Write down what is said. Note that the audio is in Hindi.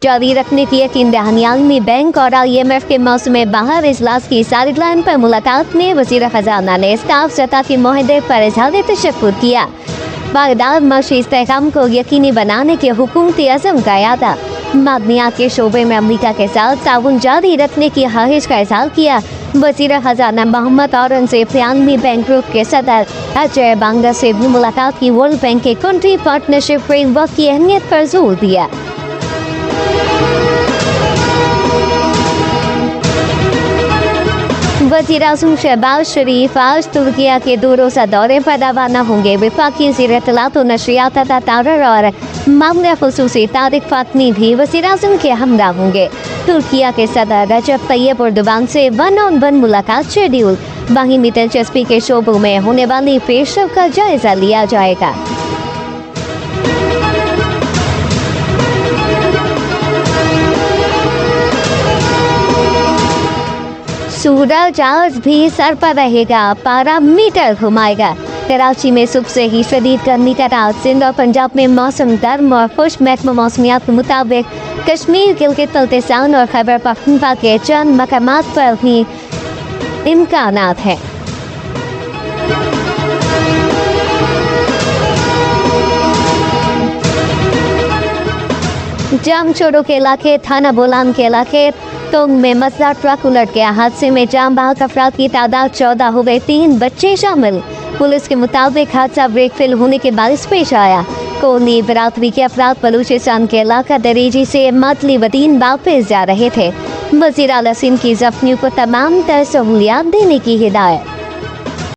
जारी रखने की यकीन दहानी। आलमी बैंक और IMF के मौसम बहार इजलास की साइडलाइन पर मुलाकात में वज़ीर ख़जाना ने स्टाफ सतह के मुआहदे पर इज़हार तशक्कुर किया। बागदाद मशी इस्तेहकाम को यकीनी बनाने के हुकूमती अज़म का यादा। मादनियात के शोबे में अमरीका के साथ ताउन जारी रखने की ख्वाहिश का इज़हार किया। वज़ीर ख़जाना मोहम्मद औरंगज़ेब ने आलमी बैंक ग्रुप के सदर अजय बांगा से भी मुलाकात की। वर्ल्ड बैंक के कंट्री पार्टनरशिप फ्रेमवर्क की अहमियत पर जोर दिया। वज़ीर-ए-आज़म शहबाज शरीफ आज तुर्किया के 2 रोज़ा दौरे पर रवाना होंगे। वफाकी वज़ीर इत्तलात व नशरियात अता तारर और मामले ख़ुसूसी तारिक फ़ातमी भी वज़ीर-ए-आज़म के हमरा होंगे। तुर्किया के सदर रजब तैयब एर्दोगान से 1-on-1 मुलाकात शेड्यूल। बाहिमी दिलचस्पी के शोबों में होने वाली पेशरफ का जायज़ा लिया जाएगा। सूरज आज भी सर पर रहेगा, पारा मीटर घुमाएगा। कराची में सुबह से ही शदीद गर्मी का रात। सिंध और पंजाब में मौसम गर्म और खुश। महकमा मौसमियात के मुताबिक कश्मीर, गिलगित बल्तिस्तान और खैबर पख्तूनख्वा के चंद मकामात पर भी इम्कानात हैं। जामचोड़ो के इलाके, थाना बोलान के इलाके तोंग में मजदार ट्रक उलट गया। हादसे में जाम बहक अफराद की तादाद 14 हो गए, 3 बच्चे शामिल। पुलिस के मुताबिक हादसा ब्रेक फेल होने के बारिश पेश आया। कोनी बरादरी के अफराद बलूचिस्तान के इलाका दरेजी से मतली वदीन वापस जा रहे थे। वज़ीर आला सिंध की ज़ख्मियों को तमाम तर सहूलियात देने की हिदायत।